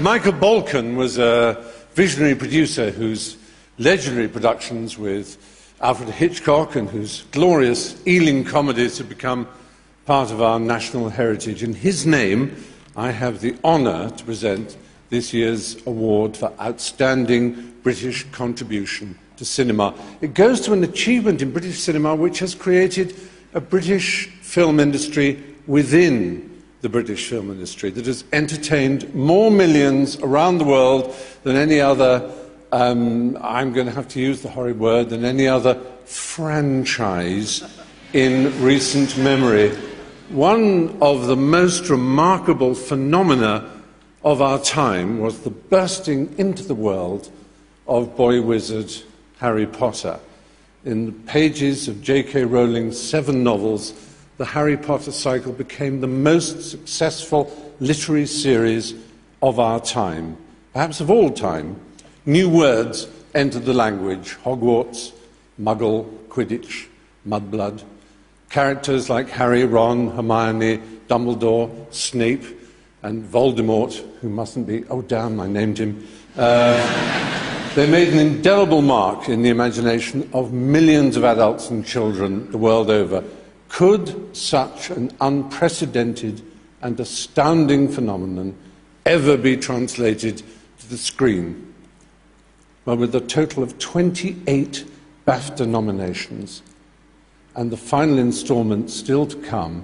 Michael Balkan was a visionary producer whose legendary productions with Alfred Hitchcock and whose glorious Ealing comedies have become part of our national heritage. In his name, I have the honour to present this year's award for Outstanding British Contribution to Cinema. It goes to an achievement in British cinema which has created a British film industry within the British film industry that has entertained more millions around the world than any other, I'm going to have to use the horrid word, than any other franchise in recent memory. One of the most remarkable phenomena of our time was the bursting into the world of boy wizard Harry Potter. In the pages of J.K. Rowling's 7 novels, the Harry Potter cycle became the most successful literary series of our time, perhaps of all time. New words entered the language: Hogwarts, Muggle, Quidditch, Mudblood. Characters like Harry, Ron, Hermione, Dumbledore, Snape, and Voldemort, who mustn't be, oh damn, I named him, they made an indelible mark in the imagination of millions of adults and children the world over. Could such an unprecedented and astounding phenomenon ever be translated to the screen? Well, with a total of 28 BAFTA nominations and the final instalment still to come,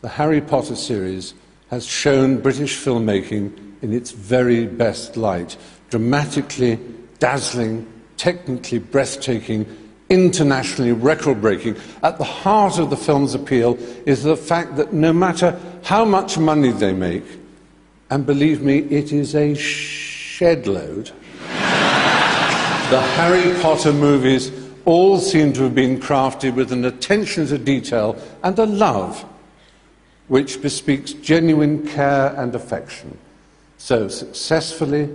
the Harry Potter series has shown British filmmaking in its very best light. Dramatically dazzling, technically breathtaking, internationally record-breaking. At the heart of the film's appeal is the fact that no matter how much money they make, and believe me, it is a shed load, the Harry Potter movies all seem to have been crafted with an attention to detail and a love which bespeaks genuine care and affection. So successfully,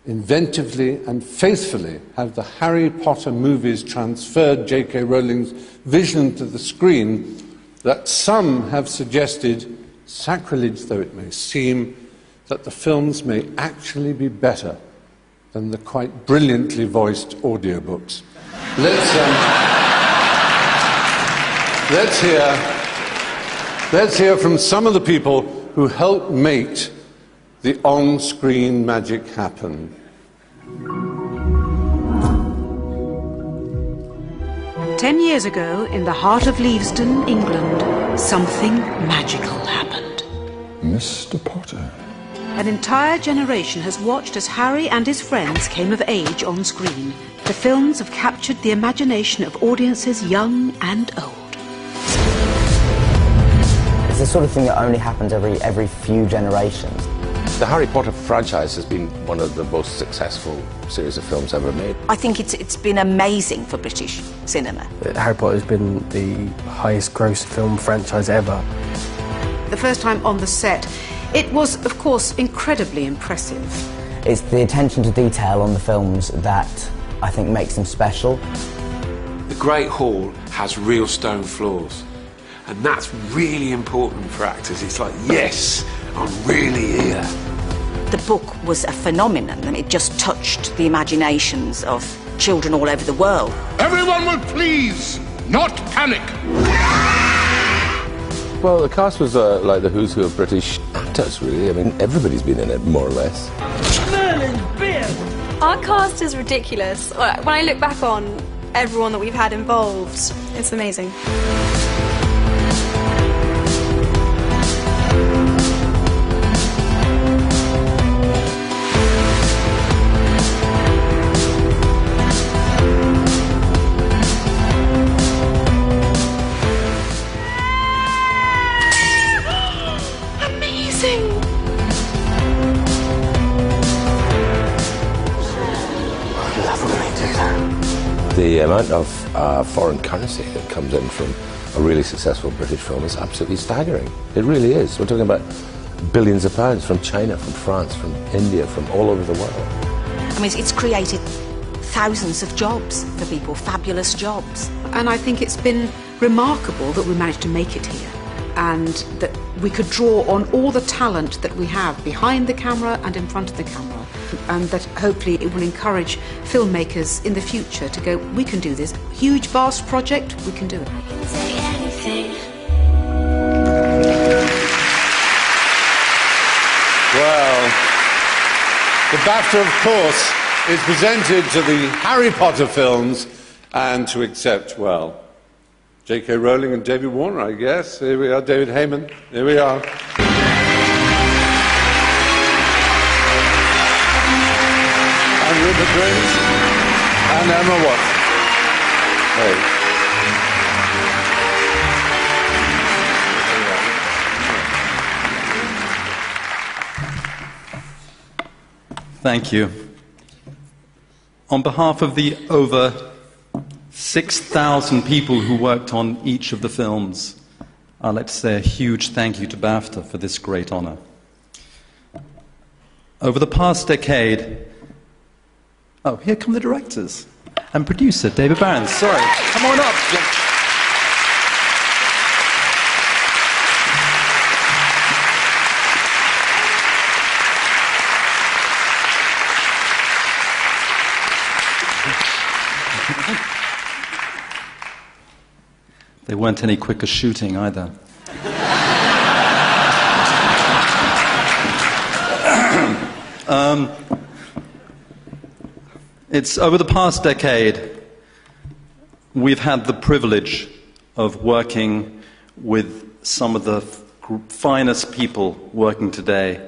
inventively and faithfully have the Harry Potter movies transferred J.K. Rowling's vision to the screen that some have suggested, sacrilege though it may seem, that the films may actually be better than the quite brilliantly voiced audiobooks. Let's hear from some of the people who helped make the on-screen magic happen. 10 years ago, in the heart of Leavesden, England, something magical happened. Mr. Potter. An entire generation has watched as Harry and his friends came of age on screen. The films have captured the imagination of audiences young and old. It's the sort of thing that only happens every few generations. The Harry Potter franchise has been one of the most successful series of films ever made. I think it's been amazing for British cinema. Harry Potter has been the highest gross film franchise ever. The first time on the set, it was, of course, incredibly impressive. It's the attention to detail on the films that I think makes them special. The Great Hall has real stone floors, and that's really important for actors. It's like, yes, I'm really here. The book was a phenomenon, and it just touched the imaginations of children all over the world. Everyone will please not panic. Well, the cast was like the who's who of British actors, really. I mean, everybody's been in it, more or less. Merlin Beard! Our cast is ridiculous. When I look back on everyone that we've had involved, it's amazing. The amount of foreign currency that comes in from a really successful British film is absolutely staggering. It really is. We're talking about billions of pounds from China, from France, from India, from all over the world. I mean, it's created thousands of jobs for people, fabulous jobs. And I think it's been remarkable that we managed to make it here, and that we could draw on all the talent that we have behind the camera and in front of the camera, and that hopefully it will encourage filmmakers in the future to go, we can do this. Huge, vast project, we can do it. Well, the BAFTA, of course, is presented to the Harry Potter films and to accept, well, J.K. Rowling and David Warner, I guess. Here we are, David Heyman. Here we are. And Rupert Grint and Emma Watson. Hey. Thank you. On behalf of the over 6,000 people who worked on each of the films, I'd like to say a huge thank you to BAFTA for this great honor. Over the past decade... Oh, here come the directors and producer, David Barron. Sorry, come on up. They weren't any quicker shooting either. It's over the past decade, we've had the privilege of working with some of the finest people working today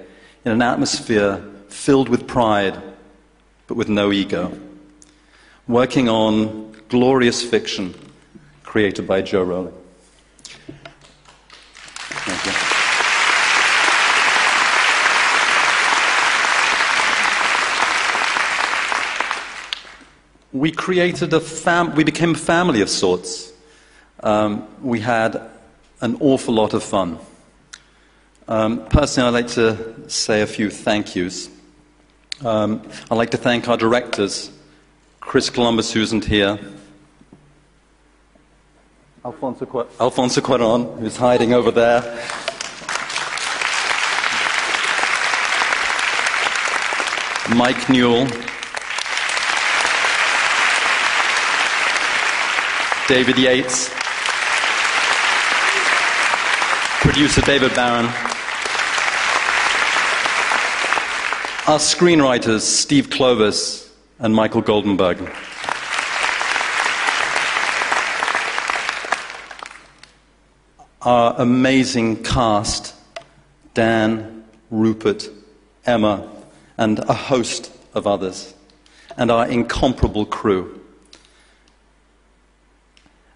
in an atmosphere filled with pride, but with no ego. Working on glorious fiction created by Joe Rowling. Thank you. We created we became a family of sorts. We had an awful lot of fun. Personally, I'd like to say a few thank yous. I'd like to thank our directors, Chris Columbus, who isn't here, Alfonso Cuarón, who's hiding over there, Mike Newell, David Yates, producer David Barron, our screenwriters Steve Clovis and Michael Goldenberg. Our amazing cast, Dan, Rupert, Emma, and a host of others, and our incomparable crew.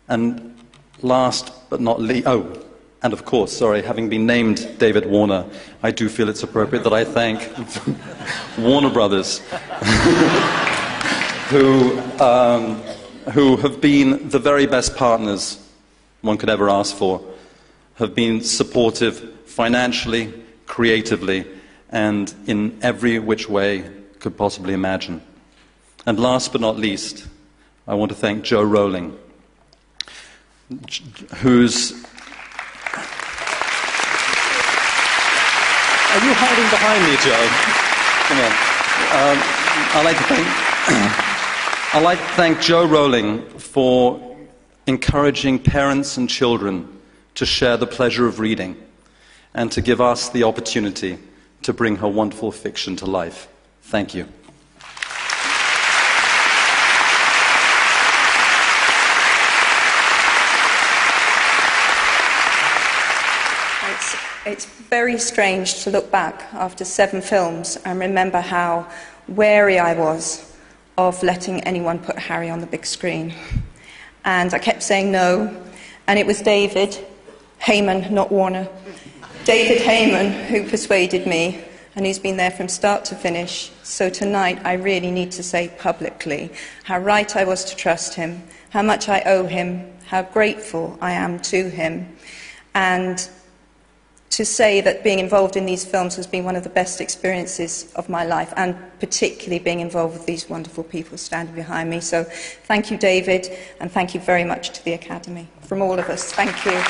And last but not least, and of course, having been named David Warner, I do feel it's appropriate that I thank Warner Brothers, who have been the very best partners one could ever ask for, have been supportive financially, creatively, and in every which way could possibly imagine. And last but not least, I want to thank Joe Rowling, who's... Are you hiding behind me, Joe? Come on. I'd like to thank Joe Rowling for encouraging parents and children to share the pleasure of reading and to give us the opportunity to bring her wonderful fiction to life. Thank you. It's very strange to look back after 7 films and remember how wary I was of letting anyone put Harry on the big screen. And I kept saying no, and it was David Heyman, not Warner, David Heyman, who persuaded me, and he's been there from start to finish. So tonight I really need to say publicly how right I was to trust him, how much I owe him, how grateful I am to him, and to say that being involved in these films has been one of the best experiences of my life, and particularly being involved with these wonderful people standing behind me. So thank you, David, and thank you very much to the Academy. From all of us, thank you.